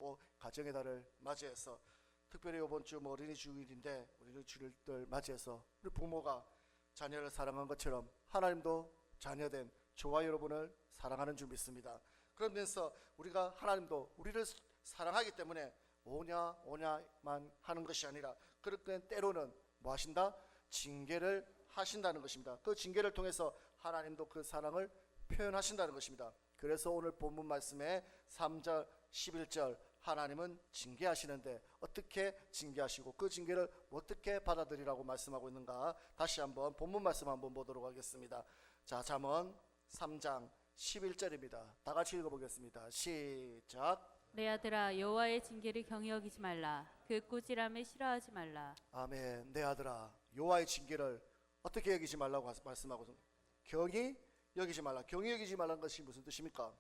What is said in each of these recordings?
그리고 가정의 달을 맞이해서 특별히 이번 주 어린이 주일인데 어린이 주일들 맞이해서 우리 부모가 자녀를 사랑한 것처럼 하나님도 자녀된 저와 여러분을 사랑하는 줄 믿습니다. 그러면서 우리가 하나님도 우리를 사랑하기 때문에 오냐만 하는 것이 아니라 그렇게 때로는 뭐 하신다? 징계를 하신다는 것입니다. 그 징계를 통해서 하나님도 그 사랑을 표현하신다는 것입니다. 그래서 오늘 본문 말씀에 3절 11절 하나님은 징계하시는데 어떻게 징계하시고 그 징계를 어떻게 받아들이라고 말씀하고 있는가, 다시 한번 본문 말씀 한번 보도록 하겠습니다. 자, 잠언 3장 11절입니다. 다 같이 읽어보겠습니다. 시작. 내 아들아, 여호와의 징계를 경히 여기지 말라. 그 꾸지람을 싫어하지 말라. 아멘. 내 아들아, 여호와의 징계를 어떻게 여기지 말라고 말씀하고 경히 여기지 말라. 경히 여기지 말라는 것이 무슨 뜻입니까?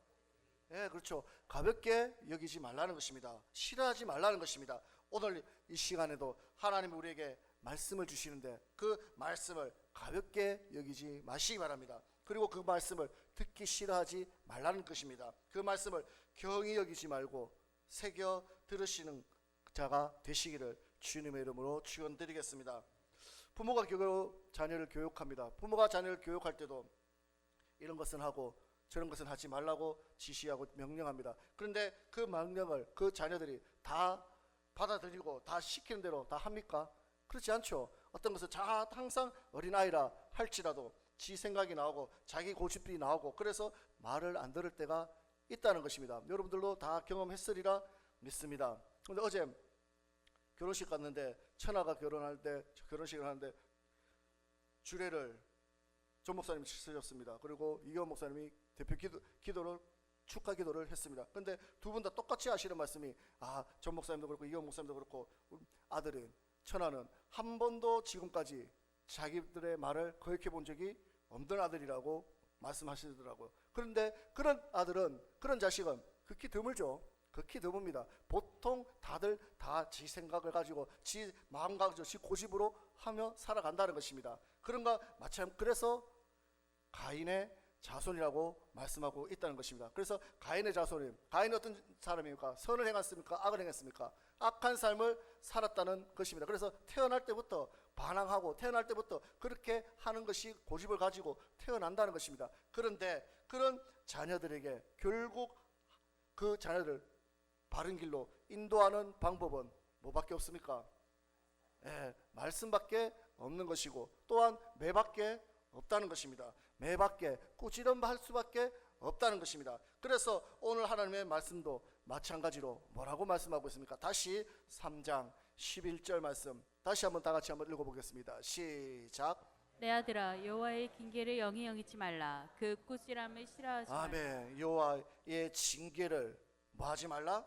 예, 그렇죠. 가볍게 여기지 말라는 것입니다. 싫어하지 말라는 것입니다. 오늘 이 시간에도 하나님이 우리에게 말씀을 주시는데 그 말씀을 가볍게 여기지 마시기 바랍니다. 그리고 그 말씀을 듣기 싫어하지 말라는 것입니다. 그 말씀을 경히 여기지 말고 새겨 들으시는 자가 되시기를 주님의 이름으로 축원드리겠습니다. 부모가 자녀를 교육합니다. 부모가 자녀를 교육할 때도 이런 것은 하고 저런 것은 하지 말라고 지시하고 명령합니다. 그런데 그 명령을 그 자녀들이 다 받아들이고 다 시키는 대로 다 합니까? 그렇지 않죠. 어떤 것은 항상 어린아이라 할지라도 지 생각이 나오고 자기 고집이 나오고 그래서 말을 안 들을 때가 있다는 것입니다. 여러분들도 다 경험했으리라 믿습니다. 그런데 어제 결혼식 갔는데 천하가 결혼식을 하는데 주례를 전 목사님이 쓰셨습니다. 그리고 이경 목사님이 대표 기도를 축하 기도를 했습니다. 그런데 두 분 다 똑같이 하시는 말씀이 전 목사님도 그렇고 이경 목사님도 그렇고 아들인 천하는 한 번도 지금까지 자기들의 말을 거역해 본 적이 없는 아들이라고 말씀하시더라고요. 그런데 그런 아들은, 그런 자식은 극히 드물죠. 극히 드뭅니다. 보통 다들 다 지 생각을 가지고 지 마음 가지고 지 고집으로 하며 살아간다는 것입니다. 그런가 마찬가지. 그래서 가인의 자손이라고 말씀하고 있다는 것입니다. 그래서 가인의 자손이, 가인이 어떤 사람입니까? 선을 행했습니까? 악을 행했습니까? 악한 삶을 살았다는 것입니다. 그래서 태어날 때부터 반항하고 태어날 때부터 그렇게 하는 것이 고집을 가지고 태어난다는 것입니다. 그런데 그런 자녀들에게 결국 그 자녀들 바른 길로 인도하는 방법은 뭐밖에 없습니까? 말씀밖에 없는 것이고 또한 매밖에 없다는 것입니다. 매밖에 꾸지람할 수밖에 없다는 것입니다. 그래서 오늘 하나님의 말씀도 마찬가지로 뭐라고 말씀하고 있습니까? 다시 3장 11절 말씀 다시 한번 다 같이 한번 읽어보겠습니다. 시작. 내 아들아, 여호와의 징계를 영히 여기지 말라. 그 꾸지람을 싫어하지 말라. 아멘. 여호와의 징계를 뭐하지 말라?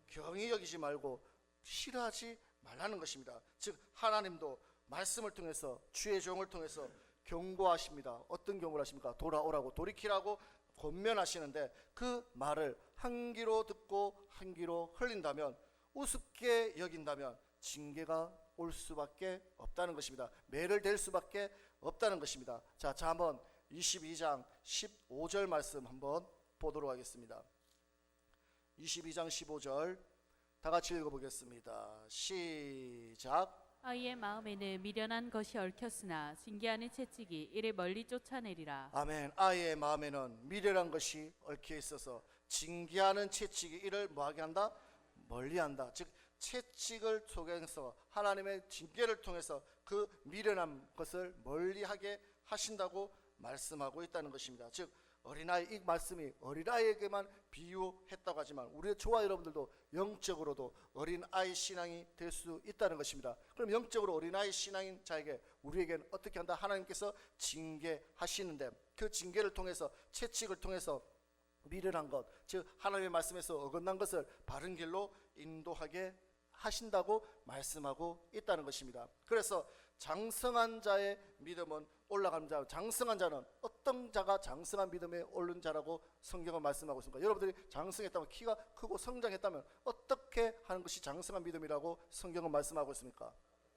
경히 여기지 말고 싫어하지 말라는 것입니다. 즉 하나님도 말씀을 통해서 주의 종을 통해서 경고하십니다. 어떤 경고를 하십니까? 돌아오라고, 돌이키라고 권면하시는데 그 말을 한 귀로 듣고 한 귀로 흘린다면, 우습게 여긴다면 징계가 올 수밖에 없다는 것입니다. 매를 댈 수밖에 없다는 것입니다. 자, 한번 22장 15절 말씀 한번 보도록 하겠습니다. 22장 15절 다 같이 읽어보겠습니다. 시작. 아이의 마음에는 미련한 것이 얽혔으나 징계하는 채찍이 이를 멀리 쫓아내리라. 아멘. 아이의 마음에는 미련한 것이 얽혀 있어서 징계하는 채찍이 이를 뭐하게 한다? 멀리한다. 즉 채찍을 통해서 하나님의 징계를 통해서 그 미련한 것을 멀리하게 하신다고 말씀하고 있다는 것입니다. 즉 어린아이, 이 말씀이 어린아이에게만 비유했다고 하지만 우리 저와 여러분들도 영적으로도 어린아이 신앙이 될 수 있다는 것입니다. 그럼 영적으로 어린아이 신앙인 자에게 우리에게는 어떻게 한다? 하나님께서 징계하시는데 그 징계를 통해서, 채찍을 통해서 미련한 것, 즉 하나님의 말씀에서 어긋난 것을 바른 길로 인도하게 하신다고 말씀하고 있다는 것입니다. 그래서 장성한 자의 믿음은 올라가는 자, 장성한 자는 어떤 자가 장성한 믿음에 오른 자라고 성경은 말씀하고 있습니까? 여러분들이 장성했다면, 키가 크고 성장했다면 어떻게 하는 것이 장성한 믿음이라고 성경은 말씀하고 있습니까?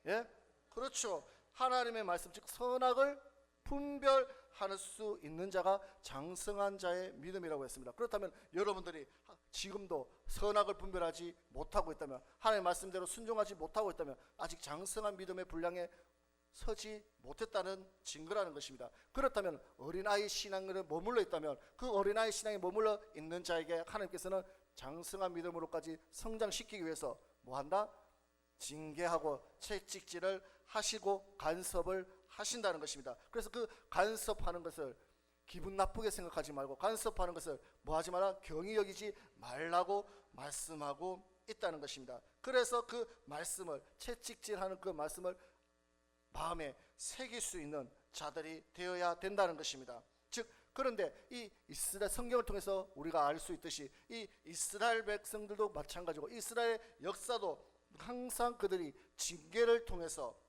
예? 그렇죠. 하나님의 말씀, 즉 선악을 분별할 수 있는 자가 장성한 자의 믿음이라고 했습니다. 그렇다면 여러분들이 지금도 선악을 분별하지 못하고 있다면, 하나님의 말씀대로 순종하지 못하고 있다면 아직 장성한 믿음의 분량에 서지 못했다는 증거라는 것입니다. 그렇다면 어린아이 신앙에 머물러 있다면, 그 어린아이 신앙에 머물러 있는 자에게 하나님께서는 장성한 믿음으로까지 성장시키기 위해서 뭐한다? 징계하고 채찍질을 하시고 간섭을 하신다는 것입니다. 그래서 그 간섭하는 것을 기분 나쁘게 생각하지 말고, 간섭하는 것을 뭐하지 마라? 경히 여기지 말라고 말씀하고 있다는 것입니다. 그래서 그 말씀을, 채찍질하는 그 말씀을 마음에 새길 수 있는 자들이 되어야 된다는 것입니다. 즉, 그런데 이 이스라엘 성경을 통해서 우리가 알 수 있듯이 이 이스라엘 백성들도 마찬가지고, 이스라엘 역사도 항상 그들이 징계를 통해서,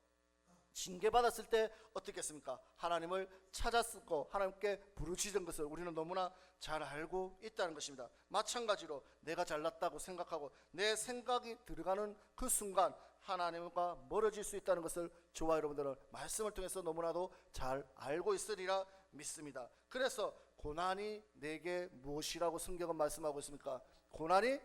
징계받았을 때 어떻게 했습니까? 하나님을 찾았고 하나님께 부르짖은 것을 우리는 너무나 잘 알고 있다는 것입니다. 마찬가지로 내가 잘났다고 생각하고 내 생각이 들어가는 그 순간 하나님과 멀어질 수 있다는 것을 저와 여러분들은 말씀을 통해서 너무나도 잘 알고 있으리라 믿습니다. 그래서 고난이 내게 무엇이라고 성경은 말씀하고 있습니까? 고난이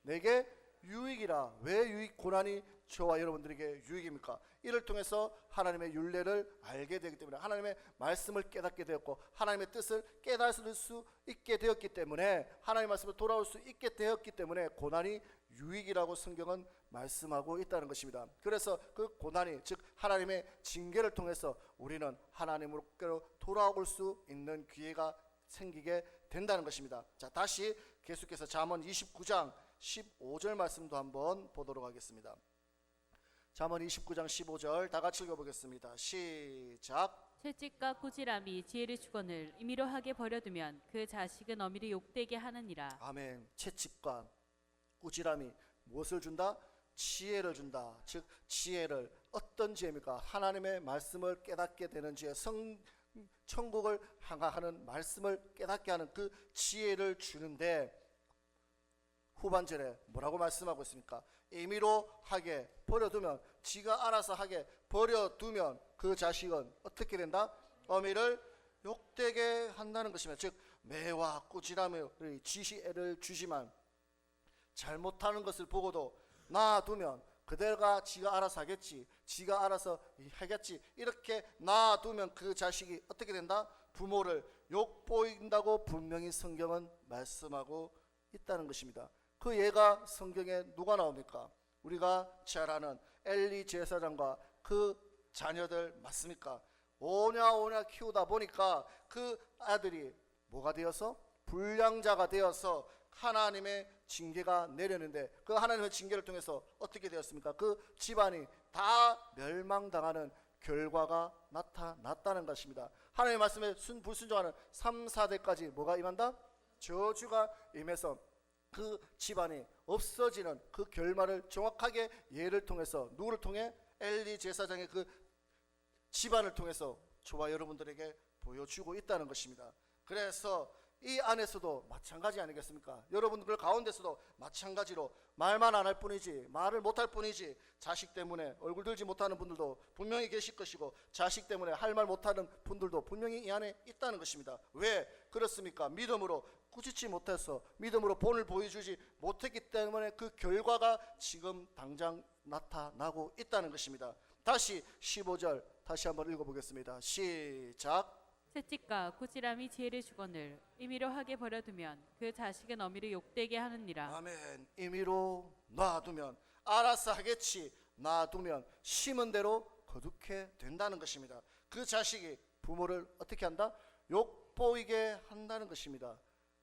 내게 유익이라. 왜 고난이 저와 여러분들에게 유익입니까? 이를 통해서 하나님의 율례를 알게 되기 때문에, 하나님의 말씀을 깨닫게 되었고, 하나님의 뜻을 깨달을 수 있게 되었기 때문에, 하나님의 말씀을 돌아올 수 있게 되었기 때문에 고난이 유익이라고 성경은 말씀하고 있다는 것입니다. 그래서 그 고난이, 즉 하나님의 징계를 통해서 우리는 하나님으로 돌아올 수 있는 기회가 생기게 된다는 것입니다. 자, 다시 계속해서 잠언 29장 15절 말씀도 한번 보도록 하겠습니다. 잠언 29장 15절 다 같이 읽어보겠습니다. 시작. 채찍과 꾸지람이 지혜를 주거늘 임의로 하게 버려두면 그 자식은 어미를 욕되게 하느니라. 아멘. 채찍과 꾸지람이 무엇을 준다? 지혜를 준다. 즉 지혜를, 어떤 지혜입니까? 하나님의 말씀을 깨닫게 되는 지혜, 천국을 향하는 말씀을 깨닫게 하는 그 지혜를 주는데, 후반절에 뭐라고 말씀하고 있습니까? 임의로 하게 버려두면, 지가 알아서 하게 버려두면 그 자식은 어떻게 된다? 어미를 욕되게 한다는 것입니다. 즉 매와 꾸지람을 지시를 주지만 잘못하는 것을 보고도 놔두면 그대가 지가 알아서 하겠지, 지가 알아서 하겠지, 이렇게 놔두면 그 자식이 어떻게 된다? 부모를 욕보인다고 분명히 성경은 말씀하고 있다는 것입니다. 그 예가 성경에 누가 나옵니까? 우리가 잘 아는 엘리 제사장과 그 자녀들 맞습니까? 오냐 키우다 보니까 그 아들이 뭐가 되어서? 불량자가 되어서 하나님의 징계가 내렸는데, 그 하나님의 징계를 통해서 어떻게 되었습니까? 그 집안이 다 멸망당하는 결과가 나타났다는 것입니다. 하나님의 말씀에 불순종하는 3, 4대까지 뭐가 임한다? 저주가 임해서 그 집안이 없어지는 그 결말을 정확하게 예를 통해서, 누구를 통해? 엘리 제사장의 그 집안을 통해서 저와 여러분들에게 보여주고 있다는 것입니다. 그래서 이 안에서도 마찬가지 아니겠습니까? 여러분들 가운데서도 마찬가지로 말만 안 할 뿐이지, 말을 못 할 뿐이지, 자식 때문에 얼굴 들지 못하는 분들도 분명히 계실 것이고, 자식 때문에 할 말 못하는 분들도 분명히 이 안에 있다는 것입니다. 왜 그렇습니까? 믿음으로 꾸짖지 못해서, 믿음으로 본을 보여주지 못했기 때문에 그 결과가 지금 당장 나타나고 있다는 것입니다. 다시 15절 다시 한번 읽어보겠습니다. 시작. 채찍과 꾸지람이 지혜를 주거늘 임의로 하게 버려두면 그 자식은 어미를 욕되게 하느니라. 아멘. 임의로 놔두면, 알아서 하겠지, 놔두면 심은 대로 거두게 된다는 것입니다. 그 자식이 부모를 어떻게 한다? 욕보이게 한다는 것입니다.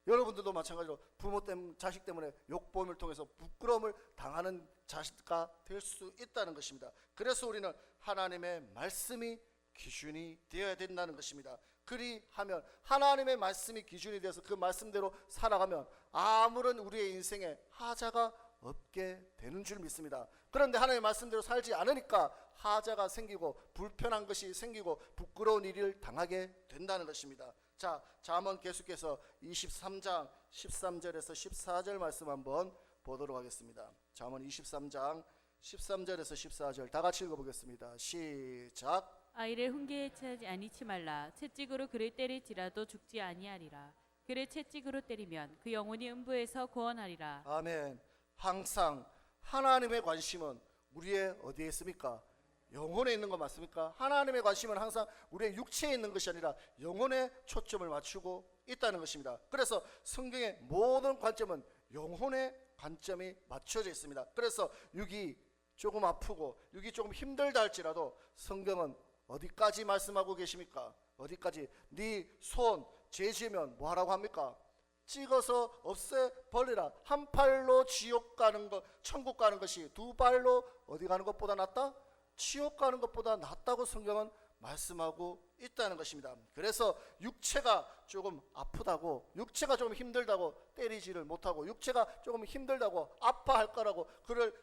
여러분들도 마찬가지로 부모 때문에, 자식 때문에 욕보임을 통해서 부끄러움을 당하는 자식가 될 수 있다는 것입니다. 그래서 우리는 하나님의 말씀이 기준이 되어야 된다는 것입니다. 그리하면 하나님의 말씀이 기준이 되어서 그 말씀대로 살아가면 아무런 우리의 인생에 하자가 없게 되는 줄 믿습니다. 그런데 하나님의 말씀대로 살지 않으니까 하자가 생기고 불편한 것이 생기고 부끄러운 일을 당하게 된다는 것입니다. 자, 잠언 계속해서 23장 13절에서 14절 말씀 한번 보도록 하겠습니다. 잠언 23장 13절에서 14절 다 같이 읽어보겠습니다. 시작. 아이를 훈계하지 아니치 말라. 채찍으로 그를 때릴지라도 죽지 아니하리라. 그를 채찍으로 때리면 그 영혼이 음부에서 구원하리라. 아멘. 항상 하나님의 관심은 우리의 어디에 있습니까? 영혼에 있는 거 맞습니까? 하나님의 관심은 항상 우리의 육체에 있는 것이 아니라 영혼에 초점을 맞추고 있다는 것입니다. 그래서 성경의 모든 관점은 영혼의 관점이 맞춰져 있습니다. 그래서 육이 조금 아프고 육이 조금 힘들다 할지라도 성경은 어디까지 말씀하고 계십니까? 어디까지? 네 손 죄지면 뭐 하라고 합니까? 찍어서 없애버리라. 한 팔로 지옥 가는 것, 천국 가는 것이 두 발로 어디 가는 것보다 낫다? 지옥 가는 것보다 낫다고 성경은 말씀하고 있다는 것입니다. 그래서 육체가 조금 아프다고, 육체가 좀 힘들다고 때리지를 못하고, 육체가 조금 힘들다고 아파할 거라고 그를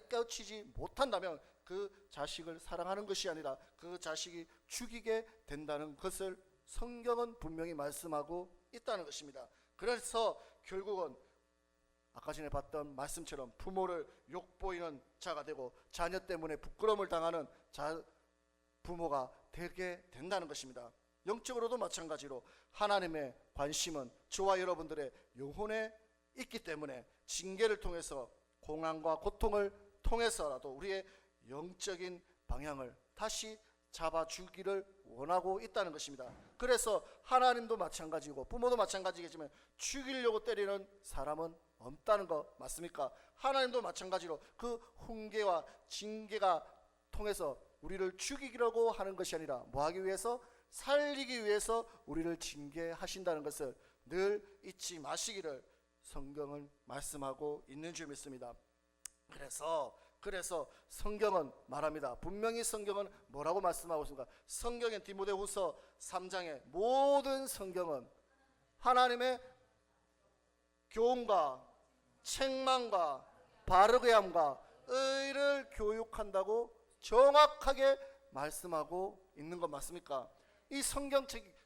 가르치지 못한다면 그 자식을 사랑하는 것이 아니라 그 자식이 죽이게 된다는 것을 성경은 분명히 말씀하고 있다는 것입니다. 그래서 결국은 아까 전에 봤던 말씀처럼 부모를 욕보이는 자가 되고 자녀 때문에 부끄러움을 당하는 부모가 되게 된다는 것입니다. 영적으로도 마찬가지로 하나님의 관심은 저와 여러분들의 영혼에 있기 때문에 징계를 통해서 공황과 고통을 통해서라도 우리의 영적인 방향을 다시 잡아주기를 원하고 있다는 것입니다. 그래서 하나님도 마찬가지고 부모도 마찬가지겠지만 죽이려고 때리는 사람은 없다는 거 맞습니까? 하나님도 마찬가지로 그 훈계와 징계가 통해서 우리를 죽이려고 하는 것이 아니라 뭐하기 위해서? 살리기 위해서 우리를 징계하신다는 것을 늘 잊지 마시기를 성경은 말씀하고 있는 줄 믿습니다. 그래서 성경은 말합니다. 분명히 성경은 뭐라고 말씀하고 있습니까? 성경의 디모데후서 3장의 모든 성경은 하나님의 교훈과 책망과 바르게 함과 의를 교육한다고 정확하게 말씀하고 있는 것 맞습니까? 이 성경책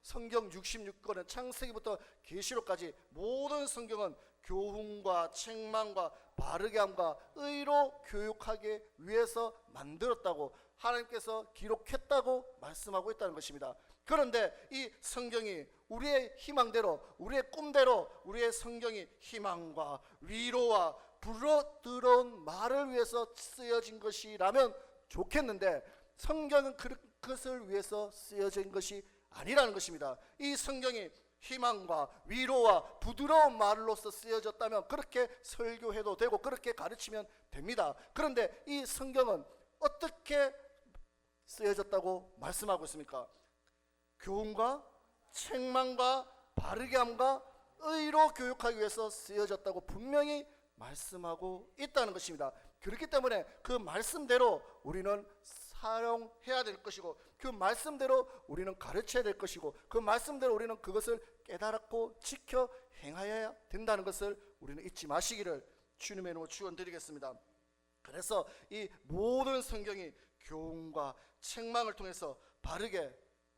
성경 66권은 창세기부터 계시록까지 모든 성경은 교훈과 책망과 바르게 함과 의로 교육하기 위해서 만들었다고 하나님께서 기록했다고 말씀하고 있다는 것입니다. 그런데 이 성경이 우리의 희망대로, 우리의 꿈대로, 우리의 성경이 희망과 위로와 불어들어온 말을 위해서 쓰여진 것이라면 좋겠는데 성경은 그것을 위해서 쓰여진 것이 아니라는 것입니다. 이 성경이 희망과 위로와 부드러운 말로서 쓰여졌다면 그렇게 설교해도 되고 그렇게 가르치면 됩니다. 그런데 이 성경은 어떻게 쓰여졌다고 말씀하고 있습니까? 교훈과 책망과 바르게 함과 의로 교육하기 위해서 쓰여졌다고 분명히 말씀하고 있다는 것입니다. 그렇기 때문에 그 말씀대로 우리는 사용해야 될 것이고 그 말씀대로 우리는 가르쳐야 될 것이고 그 말씀대로 우리는 그것을 깨달았고 지켜 행하여야 된다는 것을 우리는 잊지 마시기를 주님의 이름으로 축원드리겠습니다. 그래서 이 모든 성경이 교훈과 책망을 통해서 바르게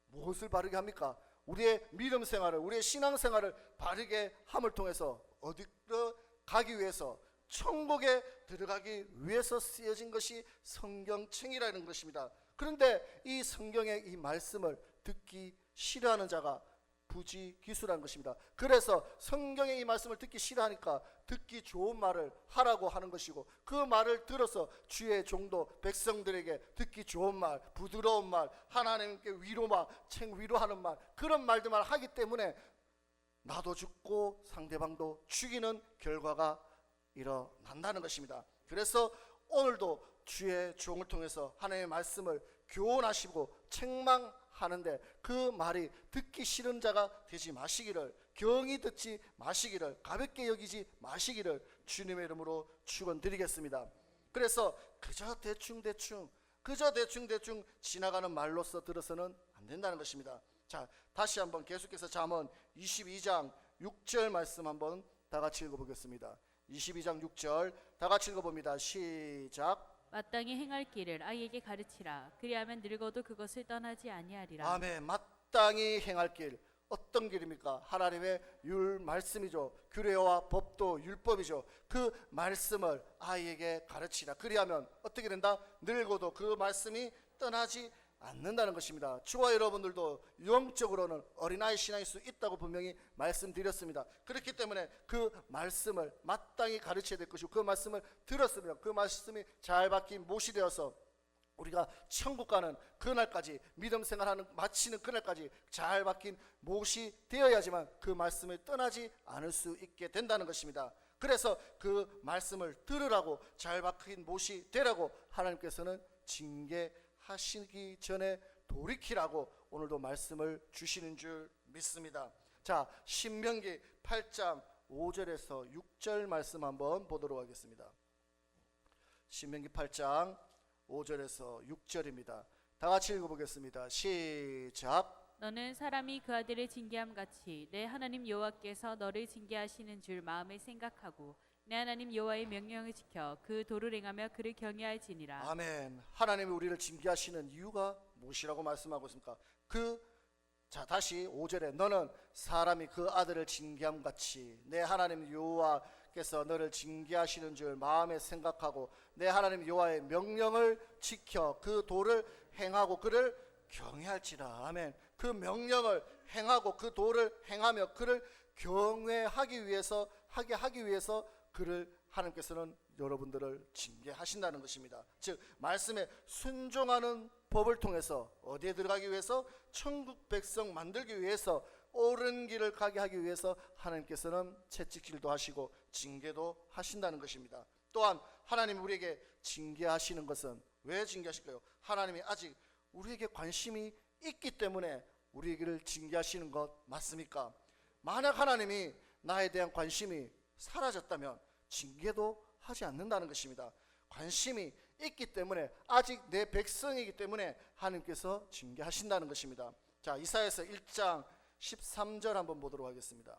무엇을 바르게 합니까? 우리의 믿음 생활을, 우리의 신앙 생활을 바르게 함을 통해서 어디로 가기 위해서 천국에 들어가기 위해서 쓰여진 것이 성경책이라는 것입니다. 그런데 이 성경의 이 말씀을 듣기 싫어하는 자가 부지기수라는 것입니다. 그래서 성경의 이 말씀을 듣기 싫어하니까 듣기 좋은 말을 하라고 하는 것이고 그 말을 들어서 주의 종도 백성들에게 듣기 좋은 말, 부드러운 말, 하나님께 위로하는 말 그런 말들만 하기 때문에 나도 죽고 상대방도 죽이는 결과가 일어난다는 것입니다. 그래서 오늘도 주의 종을 통해서 하나님의 말씀을 교훈하시고 책망하는데 그 말이 듣기 싫은 자가 되지 마시기를, 경히 듣지 마시기를, 가볍게 여기지 마시기를 주님의 이름으로 축원드리겠습니다. 그래서 그저 대충 지나가는 말로서 들어서는 안 된다는 것입니다. 자, 다시 한번 계속해서 잠언 22장 6절 말씀 한번 다 같이 읽어보겠습니다. 22장 6절 다 같이 읽어봅니다. 시작. 마땅히 행할 길을 아이에게 가르치라. 그리하면 늙어도 그것을 떠나지 아니하리라. 아멘. 마땅히 행할 길 어떤 길입니까? 하나님의 율 말씀이죠. 규례와 법도 율법이죠. 그 말씀을 아이에게 가르치라. 그리하면 어떻게 된다? 늙어도 그 말씀이 떠나지 않는다는 것입니다. 저와 여러분들도 영적으로는 어린아이 신앙일 수 있다고 분명히 말씀드렸습니다. 그렇기 때문에 그 말씀을 마땅히 가르쳐야 될 것이고 그 말씀을 들었으면 그 말씀이 잘 박힌 못이 되어서 우리가 천국 가는 그날까지 믿음 생활하는 마치는 그날까지 잘 박힌 못이 되어야지만 그 말씀을 떠나지 않을 수 있게 된다는 것입니다. 그래서 그 말씀을 들으라고 잘 박힌 못이 되라고 하나님께서는 징계하시기 전에 돌이키라고 오늘도 말씀을 주시는 줄 믿습니다. 자, 신명기 8장 5절에서 6절 말씀 한번 보도록 하겠습니다. 신명기 8장 5절에서 6절입니다. 다 같이 읽어보겠습니다. 시작. 너는 사람이 그 아들을 징계함 같이 내 하나님 여호와께서 너를 징계하시는 줄 마음에 생각하고 내 하나님 여호와의 명령을 지켜 그 도를 행하며 그를 경외할지니라. 아멘. 하나님이 우리를 징계하시는 이유가 무엇이라고 말씀하고 있습니까? 자, 다시 5절에 너는 사람이 그 아들을 징계함 같이 내 하나님 여호와께서 너를 징계하시는 줄 마음에 생각하고 내 하나님 여호와의 명령을 지켜 그 도를 행하고 그를 경외할지라. 아멘. 그 명령을 행하고 그 도를 행하며 그를 경외하기 위해서 하기 위해서 그를 하나님께서는 여러분들을 징계하신다는 것입니다. 즉 말씀에 순종하는 법을 통해서 어디에 들어가기 위해서 천국 백성 만들기 위해서 옳은 길을 가게 하기 위해서 하나님께서는 채찍질도 하시고 징계도 하신다는 것입니다. 또한 하나님 우리에게 징계하시는 것은 왜 징계하실까요? 하나님이 아직 우리에게 관심이 있기 때문에 우리에게를 징계하시는 것 맞습니까? 만약 하나님이 나에 대한 관심이 사라졌다면 징계도 하지 않는다는 것입니다. 관심이 있기 때문에 아직 내 백성이기 때문에 하나님께서 징계하신다는 것입니다. 자, 이사야서 1장 13절 한번 보도록 하겠습니다.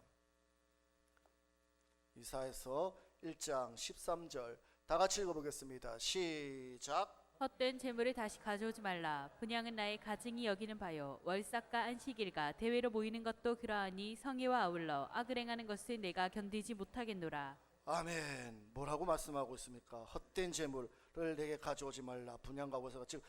이사야서 1장 13절 다 같이 읽어보겠습니다. 시작. 헛된 재물을 다시 가져오지 말라. 분향은 나의 가증이 여기는 바요. 월삭과 안식일과 대회로 모이는 것도 그러하니 성의와 아울러 악을 행하는 것을 내가 견디지 못하겠노라. 아멘. 뭐라고 말씀하고 있습니까? 헛된 재물을 내게 가져오지 말라. 분향과 월삭과, 즉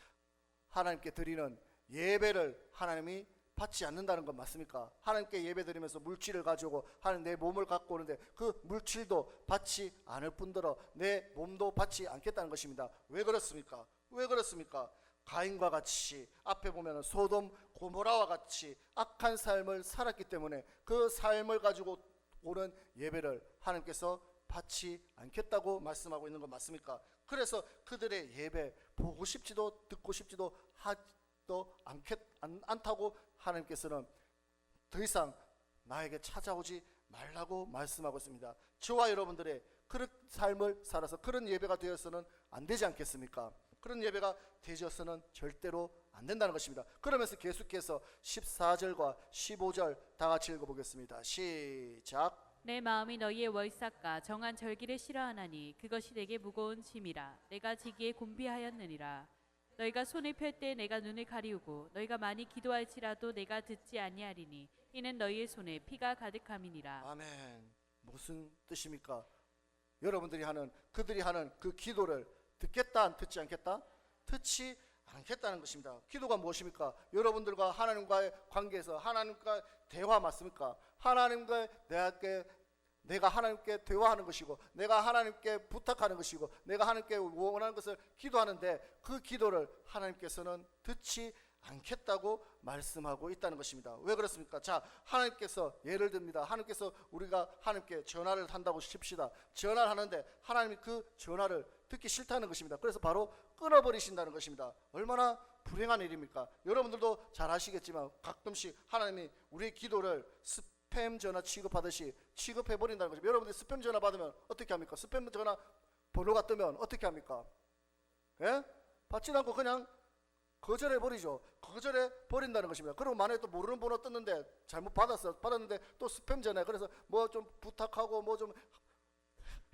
하나님께 드리는 예배를 하나님이 받지 않는다는 건 맞습니까? 하나님께 예배 드리면서 물질을 가져오고 하나님 내 몸을 갖고 오는데 그 물질도 받지 않을 뿐더러 내 몸도 받지 않겠다는 것입니다. 왜 그렇습니까? 왜 그렇습니까? 가인과 같이 앞에 보면 소돔 고모라와 같이 악한 삶을 살았기 때문에 그 삶을 가지고 오는 예배를 하나님께서 받지 않겠다고 말씀하고 있는 건 맞습니까? 그래서 그들의 예배 보고 싶지도 듣고 싶지도 하지도 않다고 하나님께서는 더 이상 나에게 찾아오지 말라고 말씀하고 있습니다. 저와 여러분들의 그런 삶을 살아서 그런 예배가 되어서는 안 되지 않겠습니까? 그런 예배가 되어서는 절대로 안 된다는 것입니다. 그러면서 계속해서 14절과 15절 다 같이 읽어보겠습니다. 시작. 내 마음이 너희의 월삭과 정한 절기를 싫어하나니 그것이 내게 무거운 짐이라. 내가 지기에 곤비하였느니라. 너희가 손을 펼 때 내가 눈을 가리우고 너희가 많이 기도할지라도 내가 듣지 아니하리니 이는 너희의 손에 피가 가득함이니라. 아멘. 무슨 뜻입니까? 여러분들이 하는 그들이 하는 그 기도를 듣겠다 듣지 않겠다? 듣지 않겠다는 것입니다. 기도가 무엇입니까? 여러분들과 하나님과의 관계에서 하나님과 대화 맞습니까? 하나님과 내가 하나님께 대화하는 것이고 내가 하나님께 부탁하는 것이고 내가 하나님께 원하는 것을 기도하는데 그 기도를 하나님께서는 듣지 않겠다고 말씀하고 있다는 것입니다. 왜 그렇습니까? 자, 하나님께서 예를 듭니다. 하나님께서 우리가 하나님께 전화를 한다고 칩시다. 전화를 하는데 하나님이 그 전화를 듣기 싫다는 것입니다. 그래서 바로 끊어버리신다는 것입니다. 얼마나 불행한 일입니까? 여러분들도 잘 아시겠지만 가끔씩 하나님이 우리의 기도를 스팸 전화 취급하듯이 취급해버린다는 것입니다. 여러분들 스팸 전화 받으면 어떻게 합니까? 스팸 전화 번호가 뜨면 어떻게 합니까? 예? 받지도 않고 그냥 거절해버리죠. 거절해버린다는 것입니다. 그리고 만약에 또 모르는 번호 떴는데 잘못 받았는데 또 스팸 전화, 그래서 뭐 좀 부탁하고 뭐 좀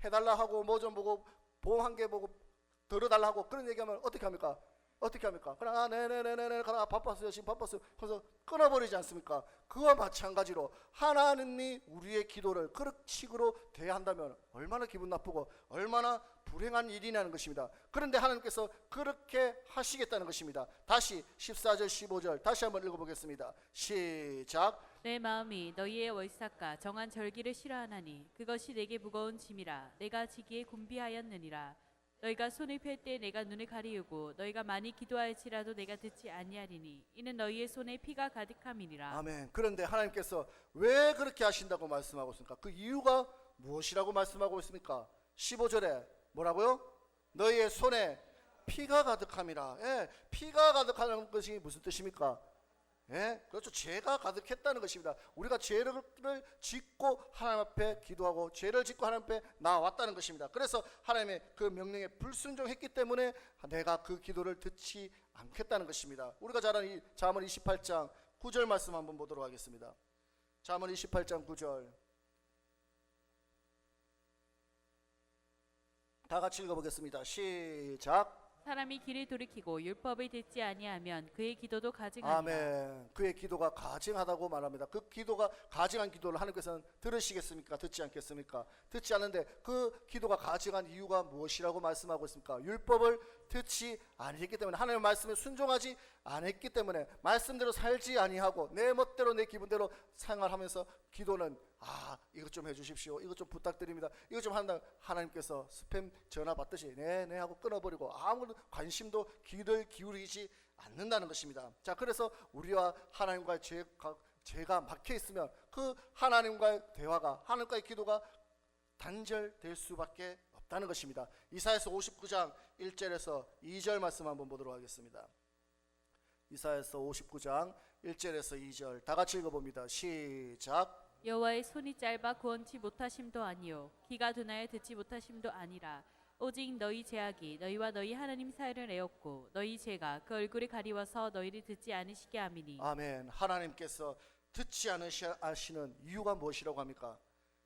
해달라 하고 뭐 좀 보고 보험 한 개 보고 들어달라 하고 그런 얘기하면 어떻게 합니까? 그냥 네네네네 바빴어요. 지금 바빴어요. 그래서 끊어버리지 않습니까? 그와 마찬가지로 하나님이 우리의 기도를 그런 식으로 대한다면 얼마나 기분 나쁘고 얼마나 불행한 일이라는 것입니다. 그런데 하나님께서 그렇게 하시겠다는 것입니다. 다시 14절 15절 다시 한번 읽어보겠습니다. 시작. 내 마음이 너희의 월삭과 정한 절기를 싫어하나니 그것이 내게 무거운 짐이라 내가 지기에 곤비하였느니라. 너희가 손을 펼 때 내가 눈을 가리우고 너희가 많이 기도할지라도 내가 듣지 아니하리니 이는 너희의 손에 피가 가득함이니라. 아멘. 그런데 하나님께서 왜 그렇게 하신다고 말씀하고 있습니까? 그 이유가 무엇이라고 말씀하고 있습니까? 15절에 뭐라고요? 너희의 손에 피가 가득함이라. 예, 피가 가득하는 것이 무슨 뜻입니까? 예, 그렇죠. 죄가 가득했다는 것입니다. 우리가 죄를 짓고 하나님 앞에 기도하고 죄를 짓고 하나님 앞에 나왔다는 것입니다. 그래서 하나님의 그 명령에 불순종했기 때문에 내가 그 기도를 듣지 않겠다는 것입니다. 우리가 잘 아는 이 잠언 28장 9절 말씀 한번 보도록 하겠습니다. 잠언 28장 9절 다 같이 읽어보겠습니다. 시작. 사람이 길을 돌이키고 율법을 듣지 아니하면 그의 기도도 가증하니라. 아멘. 그의 기도가 가증하다고 말합니다. 그 기도가 가증한 기도를 하나님께서는 들으시겠습니까? 듣지 않겠습니까? 듣지 않는데 그 기도가 가증한 이유가 무엇이라고 말씀하고 있습니까? 율법을 듣지 아니했기 때문에, 하나님의 말씀에 순종하지 않았기 때문에, 말씀대로 살지 아니하고 내 멋대로 내 기분대로 생활하면서 기도는 이것 좀 해주십시오, 이것 좀 부탁드립니다, 이것 좀 한다, 하나님께서 스팸 전화 받듯이 네네 하고 끊어버리고 아무런 관심도 귀를 기울이지 않는다는 것입니다. 자, 그래서 우리와 하나님과의 죄가 막혀 있으면 그 하나님과의 대화가, 하나님과의 기도가 단절될 수밖에 없다는 것입니다. 이사야서 59장 1절에서 2절 말씀 한번 보도록 하겠습니다. 이사야서 59장 1절에서 2절 다 같이 읽어봅니다. 시작. 여호와의 손이 짧아 구원치 못하심도 아니요 귀가 둔하여 듣지 못하심도 아니라 오직 너희 죄악이 너희와 너희 하나님 사이를 내었고 너희 죄가 그 얼굴을 가리워서 너희를 듣지 않으시게 함이니. 아멘. 하나님께서 듣지 않으시는 이유가 무엇이라고 합니까?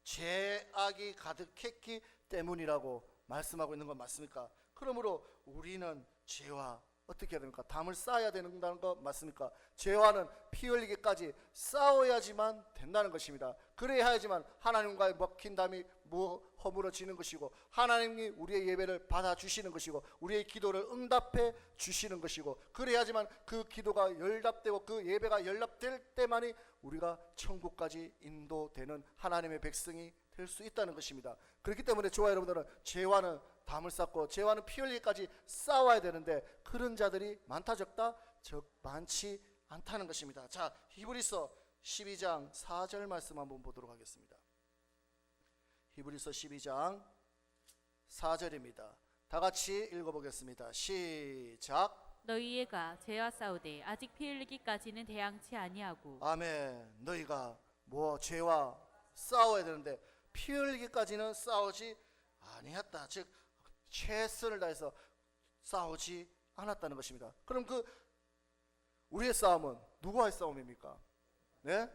죄악이 가득했기 때문이라고 말씀하고 있는 건 맞습니까? 그러므로 우리는 죄와 어떻게 해야 됩니까? 담을 쌓아야 된다는 거 맞습니까? 죄와는 피 흘리기까지 싸워야지만 된다는 것입니다. 그래야지만 하나님과의 먹힌 담이 허물어지는 것이고, 하나님이 우리의 예배를 받아주시는 것이고, 우리의 기도를 응답해 주시는 것이고, 그래야지만 그 기도가 열답되고 그 예배가 열납될 때만이 우리가 천국까지 인도되는 하나님의 백성이 될 수 있다는 것입니다. 그렇기 때문에 저와 여러분들은 죄와는 담을 쌓고 죄와는 피 흘리기까지 싸워야 되는데, 그런 자들이 많다 적다? 많지 않다는 것입니다. 자, 히브리서 12장 4절 말씀 한번 보도록 하겠습니다. 히브리서 12장 4절입니다. 다 같이 읽어보겠습니다. 시작. 너희가 죄와 싸우되 아직 피 흘리기까지는 대항치 아니하고. 아멘. 너희가 죄와 싸워야 되는데 피 흘리기까지는 싸우지 아니했다. 즉 최선을 다해서 싸우지 않았다는 것입니다. 그럼 우리의 싸움은 누구와의 싸움입니까? 네?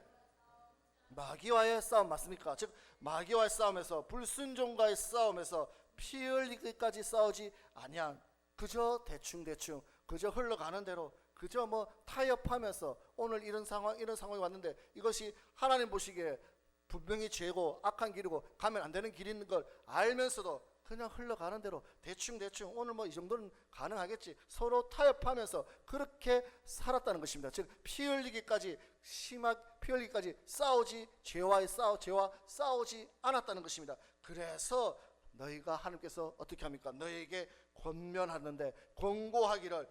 마귀와의 싸움 맞습니까? 즉 마귀와의 싸움에서, 불순종과의 싸움에서 피 흘리기까지 싸우지 아니한, 그저 대충 그저 흘러가는 대로, 그저 타협하면서 오늘 이런 상황이 왔는데 이것이 하나님 보시기에 분명히 죄고 악한 길이고 가면 안 되는 길인 걸 알면서도 그냥 흘러가는 대로 대충 오늘 이 정도는 가능하겠지, 서로 타협하면서 그렇게 살았다는 것입니다. 즉 피 흘리기까지 죄와 싸우지 않았다는 것입니다. 그래서 너희가, 하나님께서 어떻게 합니까? 너희에게 권면하는데, 권고하기를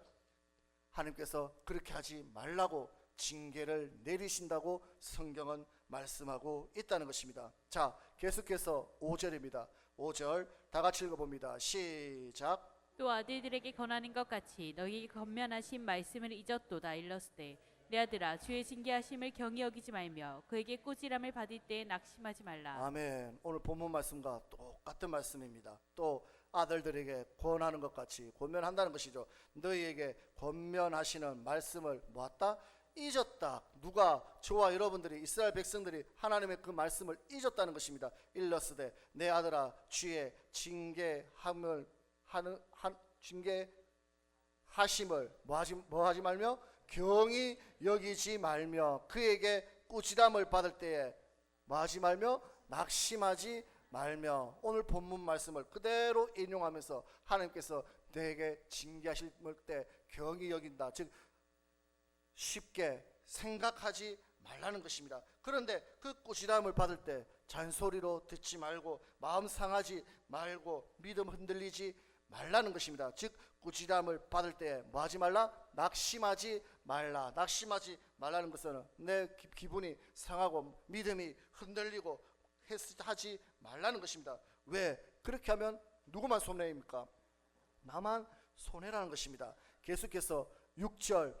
하나님께서 그렇게 하지 말라고 징계를 내리신다고 성경은 말씀하고 있다는 것입니다. 자, 계속해서 5절입니다. 5절 다 같이 읽어봅니다. 시작. 또 아들들에게 권하는 것 같이 너희에게 권면하신 말씀을 잊었도다. 일렀으되 내 아들아, 주의 징계하심을 경히 여기지 말며 그에게 꾸지람을 받을 때에 낙심하지 말라. 아멘. 오늘 본문 말씀과 똑같은 말씀입니다. 또 아들들에게 권하는 것 같이 권면한다는 것이죠. 너희에게 권면하시는 말씀을 뭐했다? 잊었다. 누가? 저와 여러분들이, 이스라엘 백성들이 하나님의 그 말씀을 잊었다는 것입니다. 일렀으되 내 아들아, 주의 징계하심을 뭐하지 말며 경히 여기지 말며 그에게 꾸지람을 받을 때에 뭐하지 말며 낙심하지 말며 오늘 본문 말씀을 그대로 인용하면서 하나님께서 내게 징계하실 때 경히 여긴다. 즉 쉽게 생각하지 말라는 것입니다. 그런데 그 꾸지람을 받을 때 잔소리로 듣지 말고 마음 상하지 말고 믿음 흔들리지 말라는 것입니다. 즉 꾸지람을 받을 때 뭐 하지 말라? 낙심하지 말라. 낙심하지 말라는 것은 내 기분이 상하고 믿음이 흔들리고 하지 말라는 것입니다. 왜? 그렇게 하면 누구만 손해입니까? 나만 손해라는 것입니다. 계속해서 6절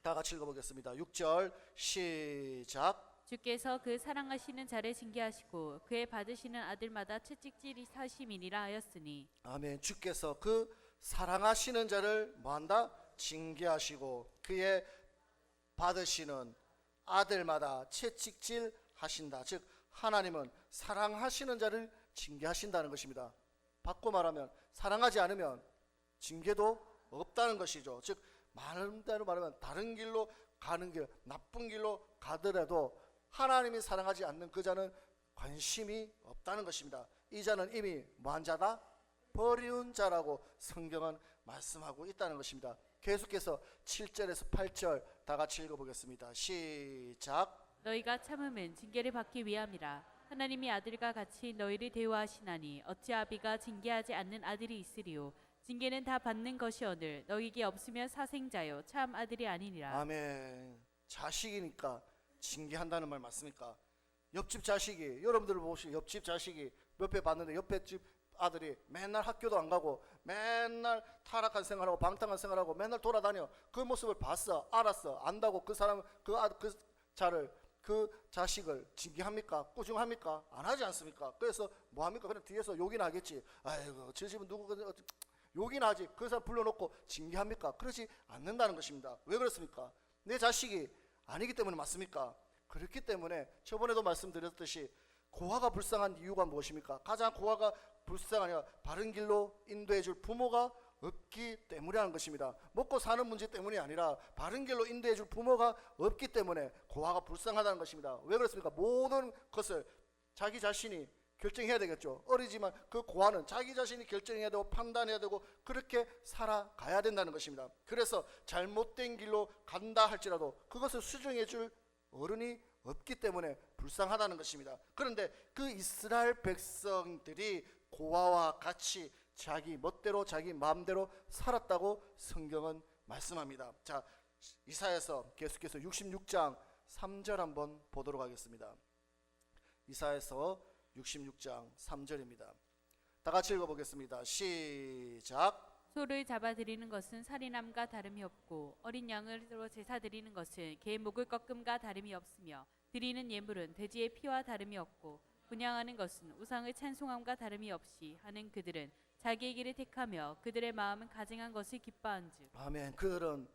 다 같이 읽어보겠습니다. 6절 시작. 주께서 그 사랑하시는 자를 징계하시고 그의 받으시는 아들마다 채찍질이 사심이니라 하였으니. 아멘. 주께서 그 사랑하시는 자를 뭐한다? 징계하시고 그의 받으시는 아들마다 채찍질 하신다. 즉 하나님은 사랑하시는 자를 징계하신다는 것입니다. 바꿔 말하면 사랑하지 않으면 징계도 없다는 것이죠. 즉 말대로 말하면 다른 길로 가는 길, 나쁜 길로 가더라도 하나님이 사랑하지 않는 그 자는 관심이 없다는 것입니다. 이 자는 이미 뭐한 자다? 버리운 자라고 성경은 말씀하고 있다는 것입니다. 계속해서 7절에서 8절 다 같이 읽어보겠습니다. 시작. 너희가 참음은 징계를 받기 위함이라. 하나님이 아들과 같이 너희를 대우하시나니 어찌 아비가 징계하지 않는 아들이 있으리요. 징계는 다 받는 것이오늘 너희에게 없으면 사생자요 참 아들이 아니니라. 아멘. 자식이니까 징계한다는 말 맞습니까? 옆집 자식이, 여러분들 보시고 옆집 자식이 몇 배 봤는데 옆에 집 아들이 맨날 학교도 안 가고 맨날 타락한 생활하고 방탕한 생활하고 맨날 돌아다녀. 그 모습을 봤어, 알았어, 안다고 그 사람 그 자를 그 자식을 징계합니까? 꾸중합니까? 안 하지 않습니까? 그래서 뭐 합니까? 그냥 뒤에서 욕이나 하겠지. 아이고 저 집은 누구 욕이나 하지. 그 사람 불러놓고 징계합니까? 그러지 않는다는 것입니다. 왜 그렇습니까? 내 자식이 아니기 때문에 맞습니까? 그렇기 때문에 저번에도 말씀드렸듯이 고아가 불쌍한 이유가 무엇입니까? 가장 고아가 불쌍하냐? 바른 길로 인도해 줄 부모가 없기 때문이라는 것입니다. 먹고 사는 문제 때문이 아니라 바른 길로 인도해 줄 부모가 없기 때문에 고아가 불쌍하다는 것입니다. 왜 그렇습니까? 모든 것을 자기 자신이 결정해야 되겠죠. 어리지만 그 고아는 자기 자신이 결정해야 되고 판단해야 되고 그렇게 살아가야 된다는 것입니다. 그래서 잘못된 길로 간다 할지라도 그것을 수정해 줄 어른이 없기 때문에 불쌍하다는 것입니다. 그런데 그 이스라엘 백성들이 고아와 같이 자기 멋대로 자기 마음대로 살았다고 성경은 말씀합니다. 자, 이사야서 계속해서 66장 3절 한번 보도록 하겠습니다. 이사야서 66장 3절입니다. 다 같이 읽어보겠습니다. 시작. 소를 잡아 드리는 것은 살인함과 다름이 없고 어린 양으로 제사 드리는 것은 개의 목을 꺾음과 다름이 없으며 드리는 예물은 돼지의 피와 다름이 없고 분향하는 것은 우상을 찬송함과 다름이 없이 하는 그들은 자기의 길을 택하며 그들의 마음은 가증한 것을 기뻐한즉. 아멘. 그들은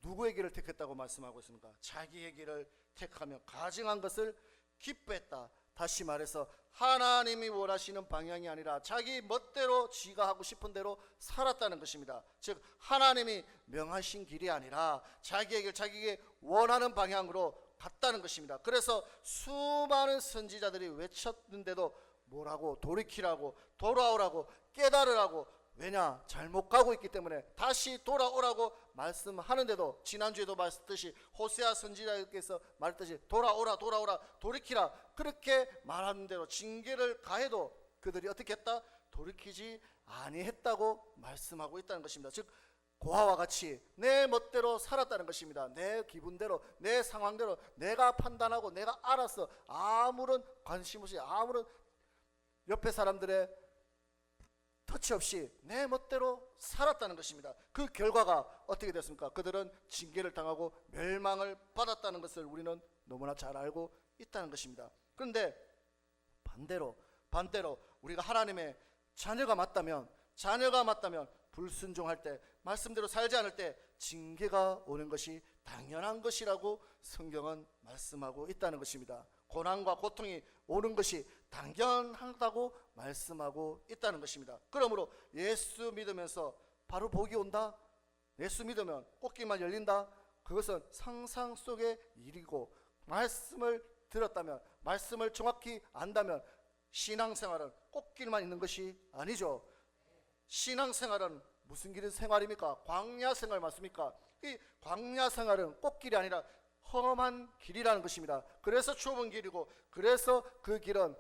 누구의 길을 택했다고 말씀하고 있습니까? 자기의 길을 택하며 가증한 것을 기뻐했다. 다시 말해서 하나님이 원하시는 방향이 아니라 자기 멋대로 지가 하고 싶은 대로 살았다는 것입니다. 즉 하나님이 명하신 길이 아니라 자기의 길, 자기에게 원하는 방향으로 갔다는 것입니다. 그래서 수많은 선지자들이 외쳤는데도 뭐라고? 돌이키라고, 돌아오라고, 깨달으라고. 왜냐? 잘못 가고 있기 때문에 다시 돌아오라고 말씀하는데도 지난주에도 말했듯이 호세아 선지자께서 말했듯이 돌아오라, 돌아오라, 돌이키라 그렇게 말하는 대로 징계를 가해도 그들이 어떻게 했다? 돌이키지 아니했다고 말씀하고 있다는 것입니다. 즉 고아와 같이 내 멋대로 살았다는 것입니다. 내 기분대로, 내 상황대로 내가 판단하고 내가 알아서 아무런 관심 없이 아무런 옆에 사람들의 터치 없이 내 멋대로 살았다는 것입니다. 그 결과가 어떻게 됐습니까? 그들은 징계를 당하고 멸망을 받았다는 것을 우리는 너무나 잘 알고 있다는 것입니다. 그런데 반대로 우리가 하나님의 자녀가 맞다면 불순종할 때, 말씀대로 살지 않을 때 징계가 오는 것이 당연한 것이라고 성경은 말씀하고 있다는 것입니다. 고난과 고통이 오는 것이 당연하다고 말씀하고 있다는 것입니다. 그러므로 예수 믿으면서 바로 복이 온다? 예수 믿으면 꽃길만 열린다? 그것은 상상 속의 일이고 말씀을 들었다면, 말씀을 정확히 안다면 신앙생활은 꽃길만 있는 것이 아니죠. 신앙생활은 무슨 길의 생활입니까? 광야생활 맞습니까? 이 광야생활은 꽃길이 아니라 험한 길이라는 것입니다. 그래서 좁은 길이고, 그래서 그 길은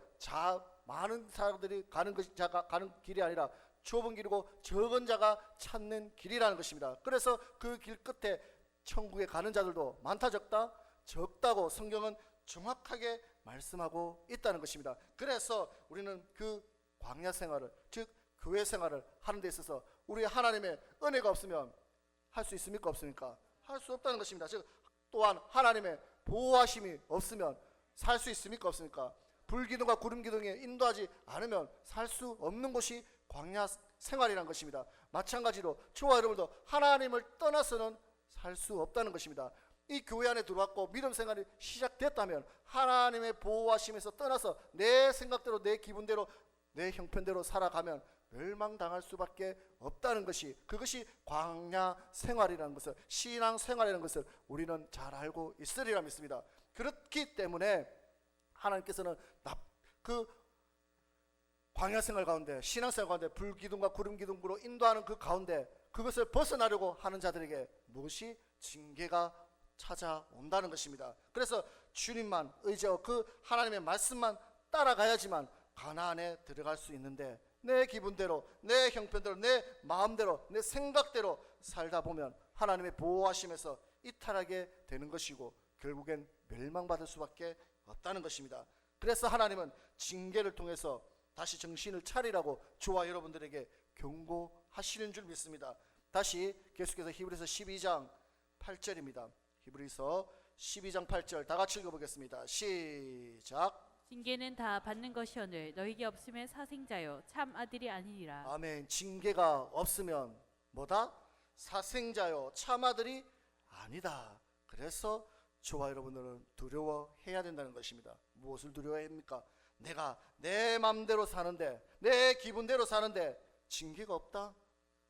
많은 사람들이 가는 길이 아니라 좁은 길이고 적은 자가 찾는 길이라는 것입니다. 그래서 그 길 끝에 천국에 가는 자들도 많다 적다? 적다고 성경은 정확하게 말씀하고 있다는 것입니다. 그래서 우리는 그 광야 생활을, 즉 교회 생활을 하는 데 있어서 우리 하나님의 은혜가 없으면 할 수 있습니까? 없습니까? 할 수 없다는 것입니다. 즉 또한 하나님의 보호하심이 없으면 살 수 있습니까? 없습니까? 불기둥과 구름기둥에 인도하지 않으면 살 수 없는 곳이 광야 생활이라는 것입니다. 마찬가지로 저와 여러분도 하나님을 떠나서는 살 수 없다는 것입니다. 이 교회 안에 들어왔고 믿음 생활이 시작됐다면 하나님의 보호하심에서 떠나서 내 생각대로, 내 기분대로, 내 형편대로 살아가면 멸망당할 수밖에 없다는 것이, 그것이 광야 생활이라는 것을, 신앙 생활이라는 것을 우리는 잘 알고 있으리라 믿습니다. 그렇기 때문에 하나님께서는 그 광야 생활 가운데, 신앙 생활 가운데 불기둥과 구름기둥으로 인도하는 그 가운데 그것을 벗어나려고 하는 자들에게 무엇이 징계가 찾아온다는 것입니다. 그래서 주님만 의지하고 그 하나님의 말씀만 따라가야지만 가나안에 들어갈 수 있는데, 내 기분대로, 내 형편대로, 내 마음대로, 내 생각대로 살다 보면 하나님의 보호하심에서 이탈하게 되는 것이고 결국엔 멸망받을 수밖에 없다는 것입니다. 그래서 하나님은 징계를 통해서 다시 정신을 차리라고 저와 여러분들에게 경고하시는 줄 믿습니다. 다시 계속해서 히브리서 12장 8절입니다. 히브리서 12장 8절 다 같이 읽어보겠습니다. 시작. 징계는 다 받는 것이오늘 너희에게 없으면 사생자요 참 아들이 아니니라. 아멘. 징계가 없으면 뭐다? 사생자요 참 아들이 아니다. 그래서 저와 여러분들은 두려워해야 된다는 것입니다. 무엇을 두려워해야 합니까? 내가 내 맘대로 사는데, 내 기분대로 사는데 징계가 없다?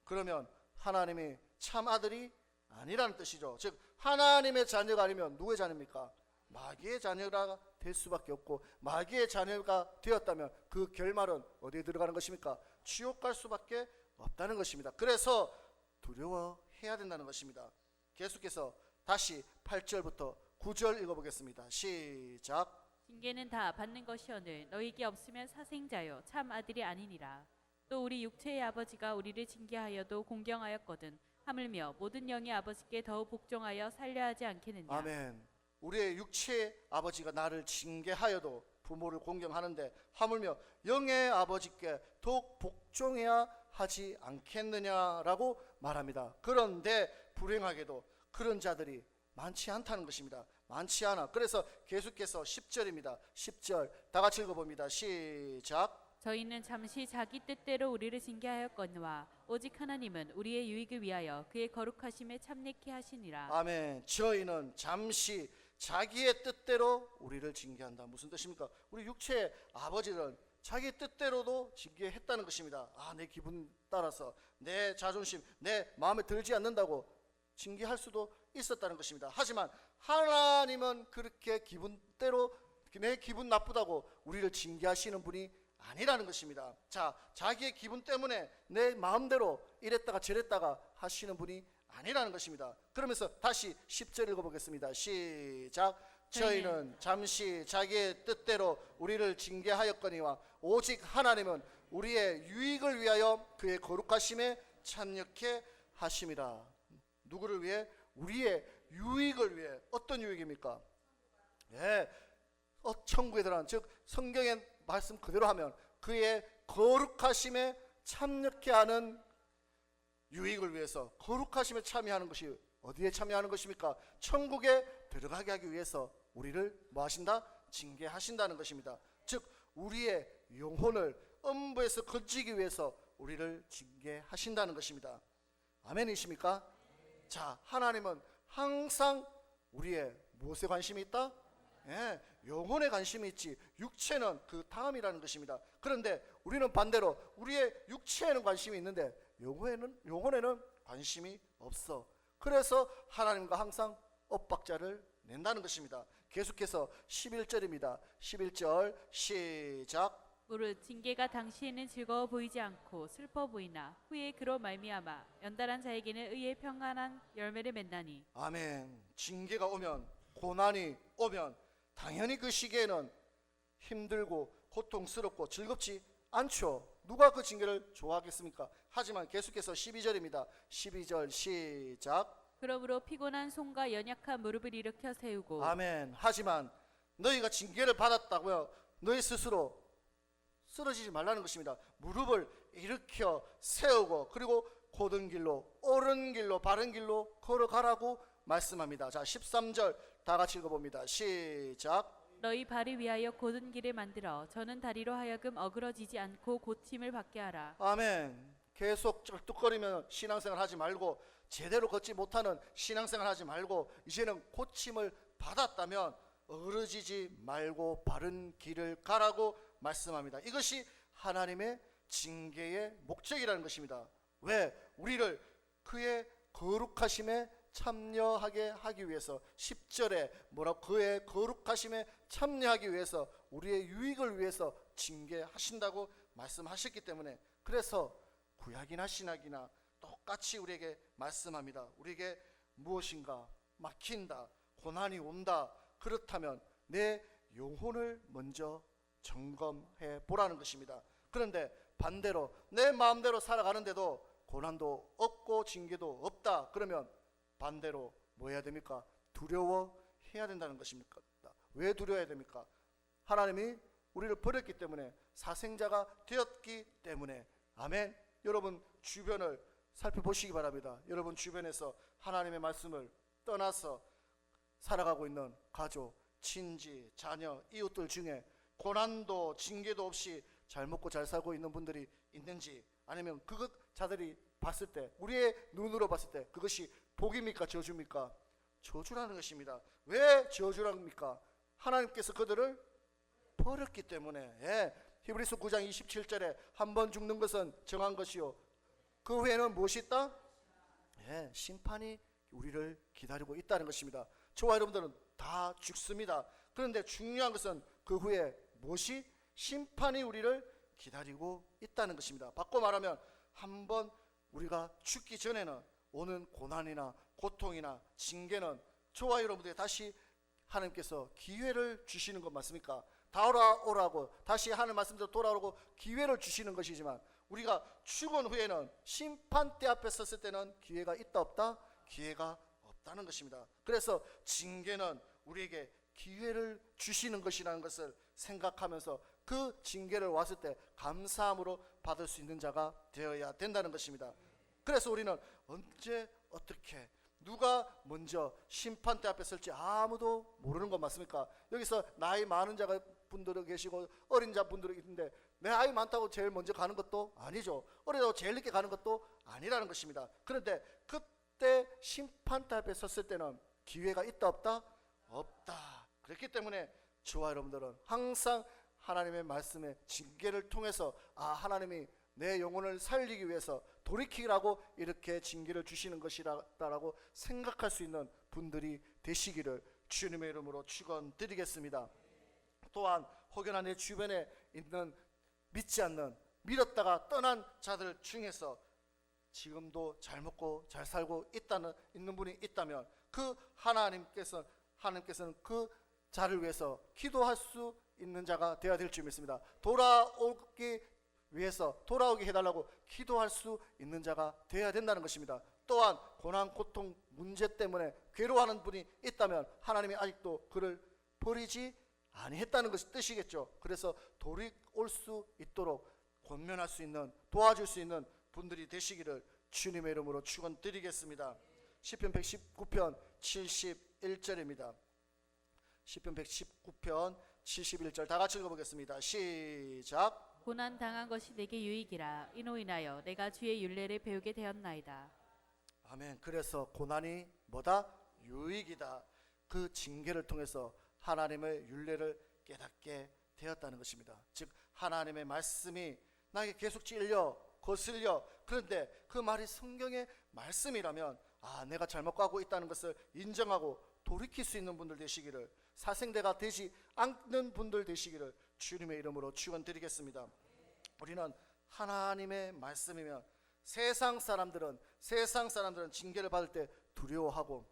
그러면 하나님이 참 아들이 아니라는 뜻이죠. 즉 하나님의 자녀가 아니면 누구의 자녀입니까? 마귀의 자녀가 될 수밖에 없고, 마귀의 자녀가 되었다면 그 결말은 어디에 들어가는 것입니까? 지옥 갈 수밖에 없다는 것입니다. 그래서 두려워해야 된다는 것입니다. 계속해서 다시 8절부터 9절 읽어보겠습니다. 시작. 징계는 다 받는 것이오늘 너희에게 없으면 사생자요 참 아들이 아니니라. 또 우리 육체의 아버지가 우리를 징계하여도 공경하였거든 하물며 모든 영의 아버지께 더욱 복종하여 살려 하지 않겠느냐. 아멘. 우리의 육체의 아버지가 나를 징계하여도 부모를 공경하는데 하물며 영의 아버지께 더욱 복종해야 하지 않겠느냐라고 말합니다. 그런데 불행하게도 그런 자들이 많지 않다는 것입니다. 많지 않아. 그래서 계속해서 10절입니다. 10절 다 같이 읽어봅니다. 시작. 저희는 잠시 자기 뜻대로 우리를 징계하였거니와 오직 하나님은 우리의 유익을 위하여 그의 거룩하심에 참내케 하시니라. 아멘. 저희는 잠시 자기의 뜻대로 우리를 징계한다. 무슨 뜻입니까? 우리 육체의 아버지는 자기 뜻대로도 징계했다는 것입니다. 내 기분 따라서 내 자존심, 내 마음에 들지 않는다고 징계할 수도 있었다는 것입니다. 하지만 하나님은 그렇게 기분대로, 내 기분 나쁘다고 우리를 징계하시는 분이 아니라는 것입니다. 자, 자기의 기분 때문에 내 마음대로 이랬다가 저랬다가 하시는 분이 아니라는 것입니다. 그러면서 다시 10절 읽어보겠습니다. 시작. 저희는 잠시 자기의 뜻대로 우리를 징계하였거니와 오직 하나님은 우리의 유익을 위하여 그의 거룩하심에 참여케 하심이라. 누구를 위해? 우리의 유익을 위해. 어떤 유익입니까? 천국에 들어간, 즉 성경의 말씀 그대로 하면 그의 거룩하심에 참여케 하는 유익을 위해서, 거룩하심에 참여하는 것이 어디에 참여하는 것입니까? 천국에 들어가게 하기 위해서 우리를 뭐 하신다? 징계하신다는 것입니다. 즉 우리의 영혼을 음부에서 건지기 위해서 우리를 징계하신다는 것입니다. 아멘이십니까? 자, 하나님은 항상 우리의 무엇에 관심이 있다? 영혼에 관심이 있지 육체는 그 다음이라는 것입니다. 그런데 우리는 반대로 우리의 육체에는 관심이 있는데 영혼에는 관심이 없어. 그래서 하나님과 항상 엇박자를 낸다는 것입니다. 계속해서 11절입니다. 11절 시작. 무릇 징계가 당시에는 즐거워 보이지 않고 슬퍼 보이나 후에 그로 말미암아 연단한 자에게는 의의 평안한 열매를 맺나니. 아멘. 징계가 오면, 고난이 오면 당연히 그 시기에는 힘들고 고통스럽고 즐겁지 않죠. 누가 그 징계를 좋아하겠습니까? 하지만 계속해서 12절입니다. 12절 시작. 그러므로 피곤한 손과 연약한 무릎을 일으켜 세우고. 아멘. 하지만 너희가 징계를 받았다고요, 너희 스스로 쓰러지지 말라는 것입니다. 무릎을 일으켜 세우고, 그리고 곧은 길로, 옳은 길로, 바른 길로 걸어가라고 말씀합니다. 자, 13절 다 같이 읽어봅니다. 시작. 너희 발을 위하여 곧은 길을 만들어 저는 다리로 하여금 어그러지지 않고 고침을 받게 하라. 아멘. 계속 쩔뚝거리면 신앙생활 하지 말고, 제대로 걷지 못하는 신앙생활 하지 말고, 이제는 고침을 받았다면 어그러지지 말고 바른 길을 가라고 말씀합니다. 이것이 하나님의 징계의 목적이라는 것입니다. 왜? 우리를 그의 거룩하심에 참여하게 하기 위해서, 10절에 뭐라고, 그의 거룩하심에 참여하기 위해서, 우리의 유익을 위해서 징계하신다고 말씀하셨기 때문에, 그래서 구약이나 신약이나 똑같이 우리에게 말씀합니다. 우리에게 무엇인가 막힌다, 고난이 온다, 그렇다면 내 영혼을 먼저 점검해 보라는 것입니다. 그런데 반대로 내 마음대로 살아가는데도 고난도 없고 징계도 없다, 그러면 반대로 뭐 해야 됩니까? 두려워해야 된다는 것입니까? 왜 두려워해야 됩니까? 하나님이 우리를 버렸기 때문에, 사생자가 되었기 때문에. 아멘. 여러분 주변을 살펴보시기 바랍니다. 여러분 주변에서 하나님의 말씀을 떠나서 살아가고 있는 가족, 친지, 자녀, 이웃들 중에 고난도 징계도 없이 잘 먹고 잘 살고 있는 분들이 있는지, 아니면 그 자들이 봤을 때, 우리의 눈으로 봤을 때 그것이 복입니까, 저주입니까? 저주라는 것입니다. 왜 저주랍니까? 하나님께서 그들을 버렸기 때문에. 예. 히브리서 9장 27절에 한 번 죽는 것은 정한 것이요 그 후에는 무엇이 있다? 예, 심판이 우리를 기다리고 있다는 것입니다. 저와 여러분들은 다 죽습니다. 그런데 중요한 것은 그 후에 무엇이? 심판이 우리를 기다리고 있다는 것입니다. 바꿔 말하면, 한번 우리가 죽기 전에는 오는 고난이나 고통이나 징계는 저와 여러분들에게 다시 하나님께서 기회를 주시는 것 맞습니까? 돌아오라고, 다시 하나님 말씀대로 돌아오라고 기회를 주시는 것이지만, 우리가 죽은 후에는 심판대 앞에 섰을 때는 기회가 있다 없다? 기회가 없다는 것입니다. 그래서 징계는 우리에게 기회를 주시는 것이라는 것을 생각하면서 그 징계를 왔을 때 감사함으로 받을 수 있는 자가 되어야 된다는 것입니다. 그래서 우리는 언제 어떻게 누가 먼저 심판대 앞에 설지 아무도 모르는 것 맞습니까? 여기서 나이 많은 자가 분들이 계시고 어린 자 분들이 있는데, 내 아이 많다고 제일 먼저 가는 것도 아니죠. 어리다고 제일 늦게 가는 것도 아니라는 것입니다. 그런데 그때 심판대 앞에 섰을 때는 기회가 있다 없다? 없다. 그렇기 때문에 저와 여러분들은 항상 하나님의 말씀의 징계를 통해서, 하나님이 내 영혼을 살리기 위해서 돌이키라고 이렇게 징계를 주시는 것이라고 생각할 수 있는 분들이 되시기를 주님의 이름으로 축원드리겠습니다. 또한 혹여나 내 주변에 있는 믿지 않는, 믿었다가 떠난 자들 중에서 지금도 잘 먹고 잘 살고 있는 분이 있다면, 그 하나님께서는 그 자를 위해서 기도할 수 있는 자가 되어야 될 줄 믿습니다. 돌아오게 해달라고 기도할 수 있는 자가 되어야 된다는 것입니다. 또한 고난, 고통, 문제 때문에 괴로워하는 분이 있다면 하나님이 아직도 그를 버리지 아니했다는 것이 뜻이겠죠. 그래서 돌이올 수 있도록 권면할 수 있는, 도와줄 수 있는 분들이 되시기를 주님의 이름으로 축원드리겠습니다. 시편 119편 71절입니다. 시편 119편 71절 다 같이 읽어보겠습니다. 시작. 고난 당한 것이 내게 유익이라 이로 인하여 내가 주의 율례를 배우게 되었나이다. 아멘. 그래서 고난이 뭐다? 유익이다. 그 징계를 통해서 하나님의 율례를 깨닫게 되었다는 것입니다. 즉 하나님의 말씀이 나에게 계속 찔려 거슬려, 그런데 그 말이 성경의 말씀이라면 내가 잘못 가고 있다는 것을 인정하고 돌이킬 수 있는 분들 되시기를, 사생대가 되지 않는 분들 되시기를 주님의 이름으로 축원드리겠습니다. 우리는 하나님의 말씀이면 세상 사람들은 징계를 받을 때 두려워하고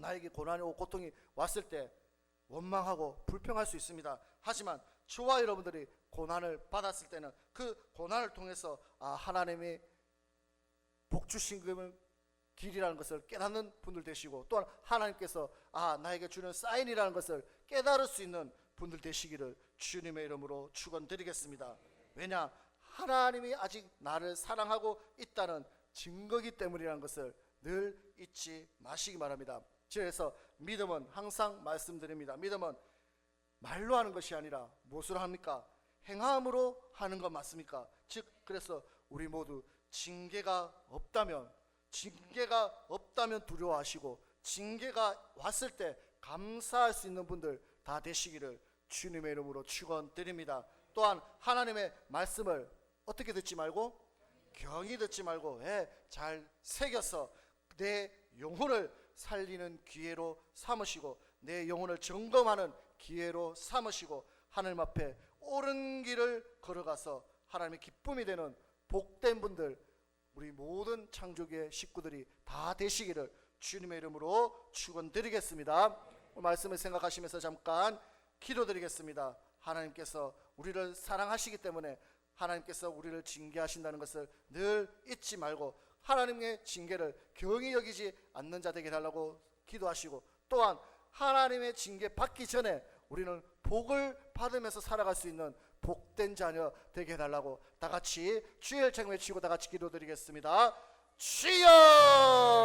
나에게 고난이 오고 고통이 왔을 때 원망하고 불평할 수 있습니다. 하지만 저와 여러분들이 고난을 받았을 때는 그 고난을 통해서 하나님이 복 주신 길이라는 것을 깨닫는 분들 되시고, 또한 하나님께서 나에게 주는 사인이라는 것을 깨달을 수 있는 분들 되시기를 주님의 이름으로 축원드리겠습니다. 왜냐? 하나님이 아직 나를 사랑하고 있다는 증거기 때문이라는 것을 늘 잊지 마시기 바랍니다. 그래서 믿음은 항상 말씀드립니다. 믿음은 말로 하는 것이 아니라 무엇으로 합니까? 행함으로 하는 것 맞습니까? 즉 그래서 우리 모두 징계가 없다면 두려워하시고, 징계가 왔을 때 감사할 수 있는 분들 다 되시기를 주님의 이름으로 축원드립니다. 또한 하나님의 말씀을 어떻게 듣지 말고 경히 듣지 말고 잘 새겨서 내 영혼을 살리는 기회로 삼으시고, 내 영혼을 점검하는 기회로 삼으시고, 하나님 앞에 옳은 길을 걸어가서 하나님의 기쁨이 되는 복된 분들, 우리 모든 창조계의 식구들이 다 되시기를 주님의 이름으로 축원드리겠습니다. 말씀을 생각하시면서 잠깐 기도드리겠습니다. 하나님께서 우리를 사랑하시기 때문에 하나님께서 우리를 징계하신다는 것을 늘 잊지 말고 하나님의 징계를 경히 여기지 않는 자 되게 해달라고 기도하시고, 또한 하나님의 징계 받기 전에 우리는 복을 받으면서 살아갈 수 있는 복된 자녀 되게 해달라고 다 같이 주의 일창 외치고 다 같이 기도드리겠습니다. 주여!